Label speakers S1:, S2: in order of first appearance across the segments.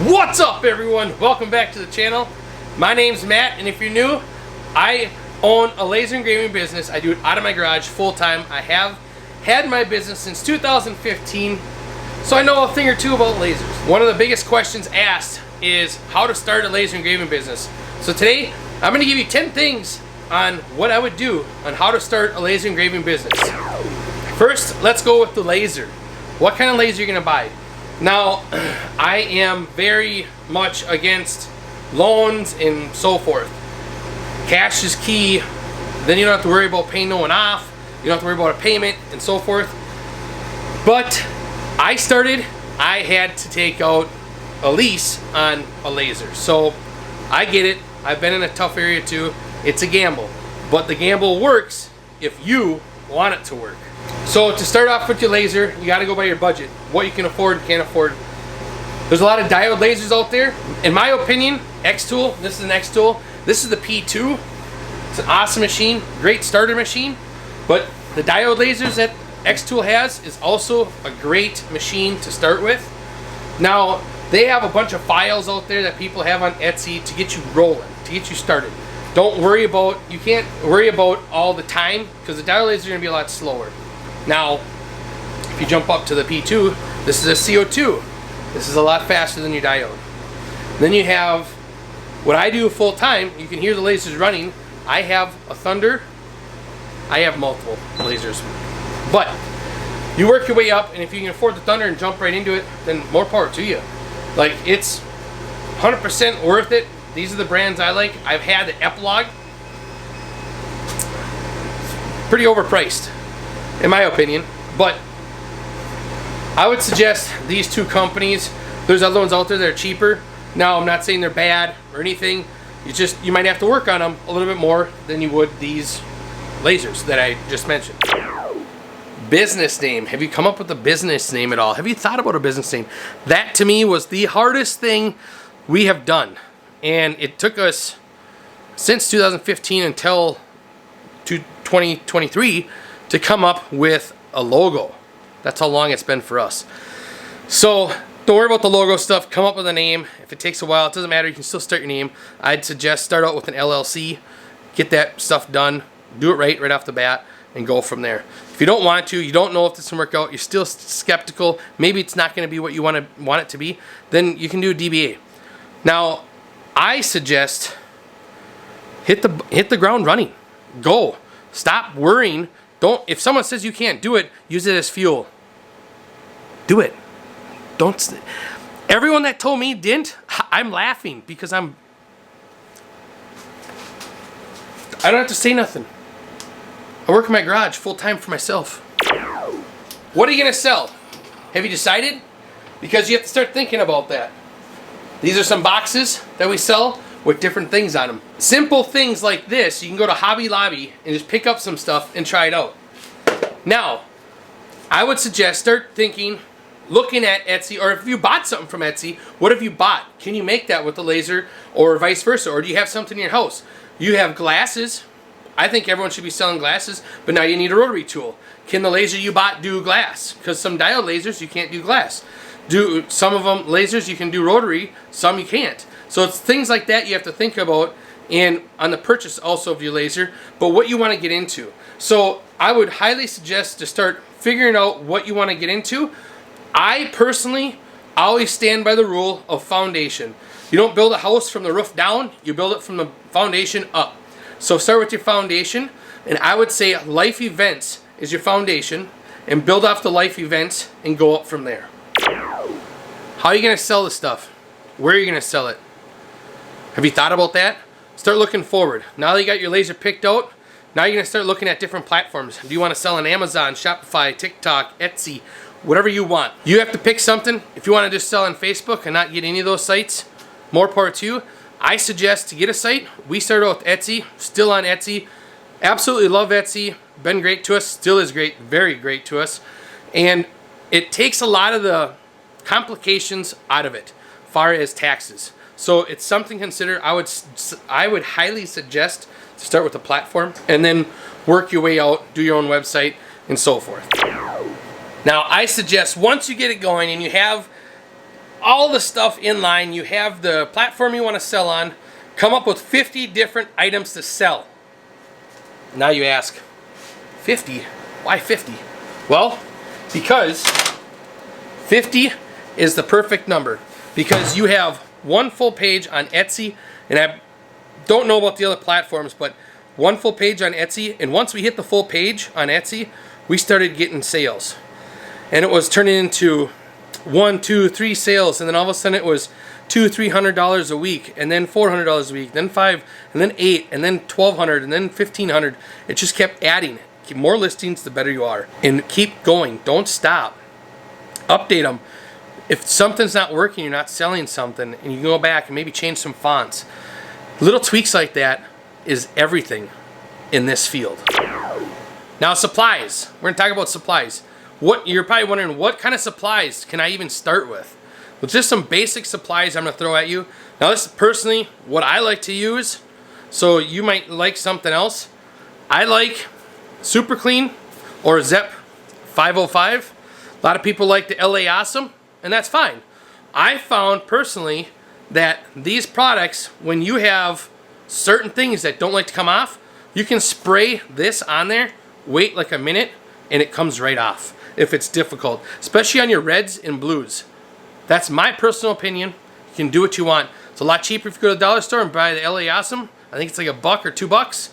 S1: What's up, everyone? Welcome back to the channel. My name's Matt, and if you're new, I own a laser engraving business. I do it out of my garage full-time. I have had my business since 2015, so I know a thing or two about lasers. One of the biggest questions asked is how to start a laser engraving business. So today, I'm going to give you 10 things on what I would do on how to start a laser engraving business. First, let's go with the laser. What kind of laser are you going to buy? Now, I am very much against loans and so forth. Cash is key. Then you don't have to worry about paying no one off. You don't have to worry about a payment and so forth. But I had to take out a lease on a laser. So I get it. I've been in a tough area too. It's a gamble. But the gamble works if you want it to work. So to start off with your laser, you got to go by your budget. What you can afford and can't afford. There's a lot of diode lasers out there. In my opinion, XTool, this is an XTool. This is the P2. It's an awesome machine, great starter machine. But the diode lasers that XTool has is also a great machine to start with. Now, they have a bunch of files out there that people have on Etsy to get you rolling, to get you started. Don't worry about, you can't worry about all the time because the diode lasers are going to be a lot slower. Now, if you jump up to the P2, this is a CO2. This is a lot faster than your diode. Then you have what I do full time. You can hear the lasers running. I have a Thunder. I have multiple lasers. But you work your way up, and if you can afford the Thunder and jump right into it, then more power to you. Like, it's 100% worth it. These are the brands I like. I've had the Epilogue. Pretty overpriced, in my opinion, but I would suggest these two companies. There's other ones out there that are cheaper. Now, I'm not saying they're bad or anything. You might have to work on them a little bit more than you would these lasers that I just mentioned. Business name. Have you come up with a business name at all? Have you thought about a business name? That to me was the hardest thing we have done, and it took us since 2015 until 2023 to come up with a logo. That's how long it's been for us. So don't worry about the logo stuff. Come up with a name. If it takes a while, it doesn't matter. You can still start your name. I'd suggest start out with an LLC. Get that stuff done. Do it right off the bat and go from there. If you don't want to, you don't know if this can work out, you're still skeptical, maybe it's not going to be what you want it to be, then you can do a DBA. Now, I suggest hit the ground running. Go. Stop worrying. If someone says you can't do it, use it as fuel. Do it. Everyone that told me didn't, I'm laughing because I don't have to say nothing. I work in my garage full time for myself. What are you going to sell? Have you decided? Because you have to start thinking about that. These are some boxes that we sell with different things on them. Simple things like this, you can go to Hobby Lobby and just pick up some stuff and try it out. Now, I would suggest start thinking, looking at Etsy, or if you bought something from Etsy, what have you bought? Can you make that with the laser or vice versa? Or do you have something in your house? You have glasses. I think everyone should be selling glasses, but now you need a rotary tool. Can the laser you bought do glass? Because some diode lasers, you can't do glass. Some of them lasers, you can do rotary, some you can't. So it's things like that you have to think about and on the purchase also of your laser, but what you want to get into. So I would highly suggest to start figuring out what you want to get into. I personally always stand by the rule of foundation. You don't build a house from the roof down, you build it from the foundation up. So start with your foundation, and I would say life events is your foundation, and build off the life events and go up from there. How are you going to sell this stuff? Where are you going to sell it? Have you thought about that? Start looking forward. Now that you got your laser picked out, now you're going to start looking at different platforms. Do you want to sell on Amazon, Shopify, TikTok, Etsy, whatever you want? You have to pick something. If you want to just sell on Facebook and not get any of those sites, more power to you. I suggest to get a site. We started out with Etsy, still on Etsy. Absolutely love Etsy. Been great to us, still is great, very great to us. And it takes a lot of the complications out of it, far as taxes. So it's something to consider. I would highly suggest to start with a platform and then work your way out, do your own website, and so forth. Now, I suggest once you get it going and you have all the stuff in line, you have the platform you want to sell on, come up with 50 different items to sell. Now you ask, 50? Why 50? Well, because 50 is the perfect number. Because you have one full page on Etsy, and I don't know about the other platforms, but one full page on Etsy, and once we hit the full page on Etsy, we started getting sales. And it was turning into 1, 2, 3 sales, and then all of a sudden it was $200-300 a week, and then $400 a week, then 5, and then 8, and then 1,200, and then 1,500. It just kept adding. Keep more listings, the better you are, and keep going. Don't stop. Update them. If something's not working, you're not selling something, and you can go back and maybe change some fonts. Little tweaks like that is everything in this field. Now, supplies. We're going to talk about supplies. You're probably wondering, what kind of supplies can I even start with? Well, just some basic supplies I'm going to throw at you. Now, this is personally what I like to use, so you might like something else. I like Super Clean or ZEP 505. A lot of people like the LA Awesome, and that's fine. I found personally that these products, when you have certain things that don't like to come off, you can spray this on there, wait like a minute, and it comes right off if it's difficult, especially on your reds and blues. That's my personal opinion. You can do what you want. It's a lot cheaper if you go to the dollar store and buy the LA Awesome. I think it's like $1 or $2.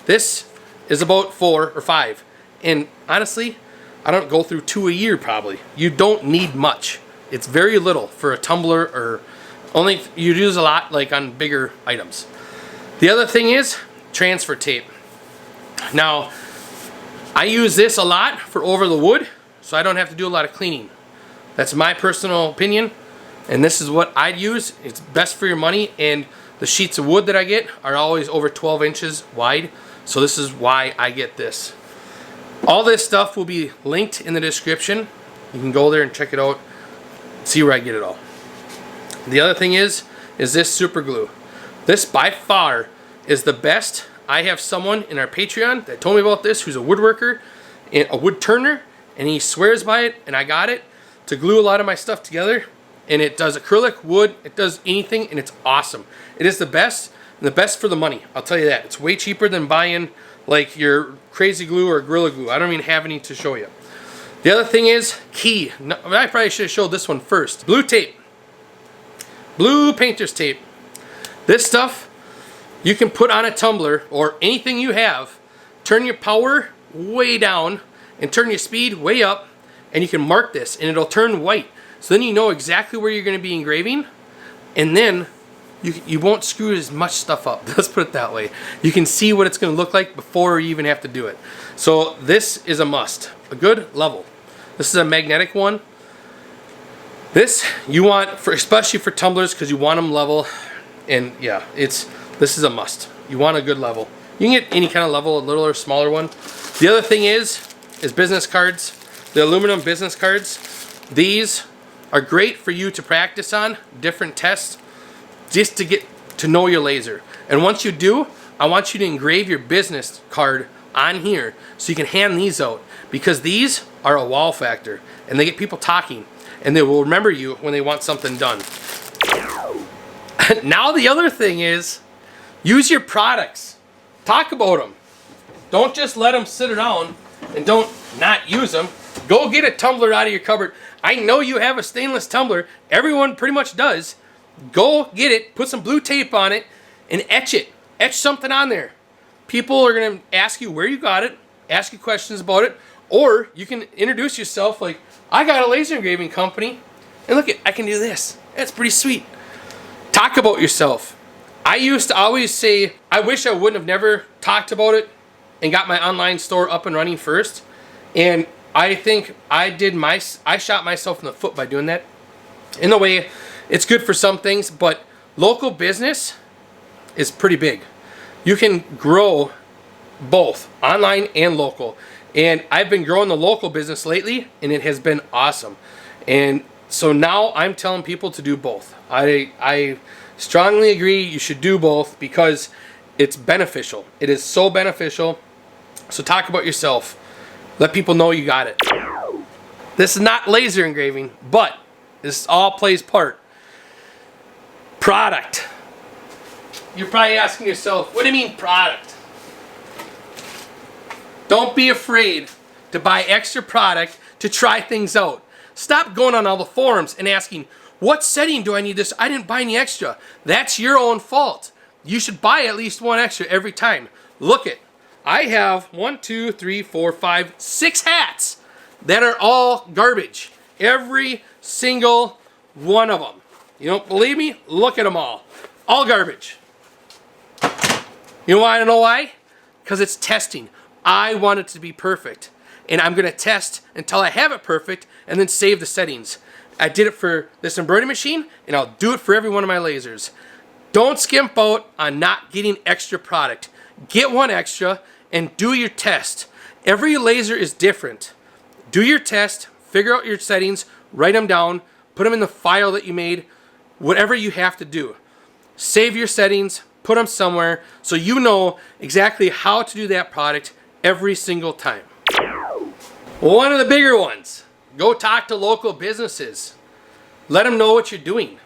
S1: This is about $4 or $5. And honestly, I don't go through 2 a year probably. You don't need much. It's very little for a tumbler, or only if you use a lot like on bigger items. The other thing is transfer tape. Now, I use this a lot for over the wood, so I don't have to do a lot of cleaning. That's my personal opinion, and this is what I'd use. It's best for your money, and the sheets of wood that I get are always over 12 inches wide, so this is why I get this. All this stuff will be linked in the description. You can go there and check it out, see where I get it all. The other thing is this super glue. This by far is the best. I have someone in our Patreon that told me about this who's a woodworker and a wood turner, and he swears by it, and I got it to glue a lot of my stuff together, and it does acrylic, wood, it does anything, and it's awesome. It is the best, and the best for the money. I'll tell you that. It's way cheaper than buying like your crazy glue or Gorilla Glue. I don't even have any to show you. The other thing is key. I probably should have showed this one first. Blue tape. Blue painter's tape. This stuff you can put on a tumbler or anything you have. Turn your power way down and turn your speed way up, and you can mark this and it'll turn white. So then you know exactly where you're going to be engraving, and then you won't screw as much stuff up. Let's put it that way. You can see what it's going to look like before you even have to do it. So this is a must. A good level. This is a magnetic one. This you want for, especially for tumblers, because you want them level, and yeah, this is a must. You want a good level. You can get any kind of level, a little or smaller one. The other thing is business cards. The aluminum business cards. These are great for you to practice on different tests, just to get to know your laser. And once you do, I want you to engrave your business card on here so you can hand these out, because these are a wow factor and they get people talking, and they will remember you when they want something done. Now the other thing is, use your products. Talk about them. Don't just let them sit around and don't not use them. Go get a tumbler out of your cupboard. I know you have a stainless tumbler. Everyone pretty much does. Go get it, put some blue tape on it, and etch it. Etch something on there. People are going to ask you where you got it, ask you questions about it, or you can introduce yourself like, I got a laser engraving company, and look, I can do this. That's pretty sweet. Talk about yourself. I used to always say, I wish I wouldn't have never talked about it and got my online store up and running first. And I think I shot myself in the foot by doing that. In a way, it's good for some things, but local business is pretty big. You can grow both online and local. And I've been growing the local business lately, and it has been awesome. And so now I'm telling people to do both. I strongly agree you should do both because it's beneficial. It is so beneficial. So talk about yourself. Let people know you got it. This is not laser engraving, but this all plays part. Product. You're probably asking yourself, what do you mean product? Don't be afraid to buy extra product to try things out. Stop going on all the forums and asking, what setting do I need this? I didn't buy any extra. That's your own fault. You should buy at least one extra every time. Look it. I have 1, 2, 3, 4, 5, 6 hats that are all garbage. Every single one of them. You don't believe me? Look at them all. All garbage. You know why? I know why? Because it's testing. I want it to be perfect. And I'm going to test until I have it perfect and then save the settings. I did it for this embroidery machine and I'll do it for every one of my lasers. Don't skimp out on not getting extra product. Get one extra and do your test. Every laser is different. Do your test, figure out your settings, write them down, put them in the file that you made, whatever you have to do. Save your settings, put them somewhere so you know exactly how to do that product every single time. One of the bigger ones, go talk to local businesses. Let them know what you're doing.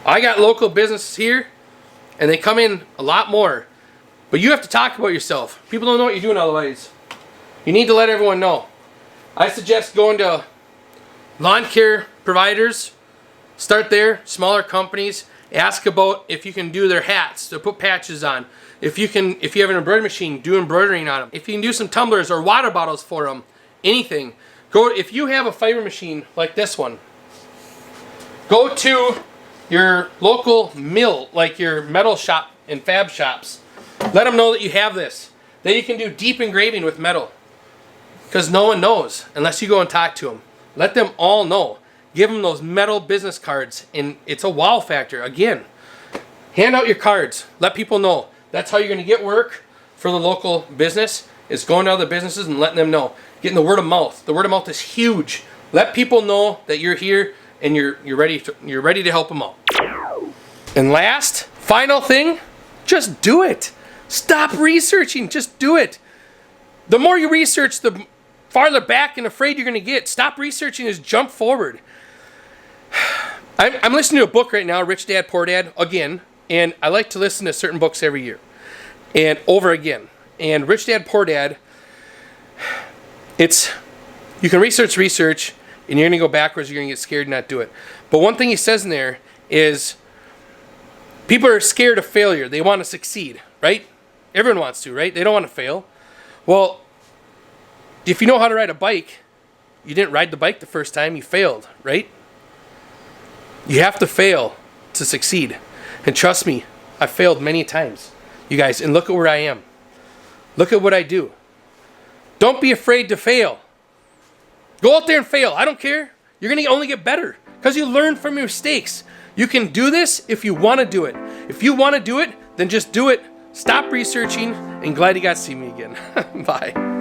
S1: I got local businesses here and they come in a lot more, but you have to talk about yourself. People don't know what you're doing otherwise. You need to let everyone know. I suggest going to lawn care providers. Start there, smaller companies. Ask about if you can do their hats to put patches on. If you have an embroidery machine, do embroidering on them. If you can do some tumblers or water bottles for them, anything. If you have a fiber machine like this one, go to your local mill, like your metal shop and fab shops. Let them know that you have this. That you can do deep engraving with metal. Because no one knows unless you go and talk to them. Let them all know. Give them those metal business cards, and it's a wow factor. Again, hand out your cards. Let people know. That's how you're going to get work for the local business, is going to other businesses and letting them know. Getting the word of mouth. The word of mouth is huge. Let people know that you're here and you're ready to help them out. And last, final thing, just do it. Stop researching. Just do it. The more you research, the farther back and afraid you're going to get. Stop researching, just jump forward. I'm listening to a book right now, Rich Dad, Poor Dad, again, and I like to listen to certain books every year and over again. And Rich Dad, Poor Dad, you can research, and you're going to go backwards, you're going to get scared and not do it. But one thing he says in there is people are scared of failure. They want to succeed, right? Everyone wants to, right? They don't want to fail. Well, if you know how to ride a bike, you didn't ride the bike the first time, you failed, right? You have to fail to succeed. And trust me, I've failed many times, you guys, and look at where I am. Look at what I do. Don't be afraid to fail. Go out there and fail. I don't care. You're going to only get better because you learn from your mistakes. You can do this if you want to do it. If you want to do it, then just do it. Stop researching, and glad you got to see me again. Bye.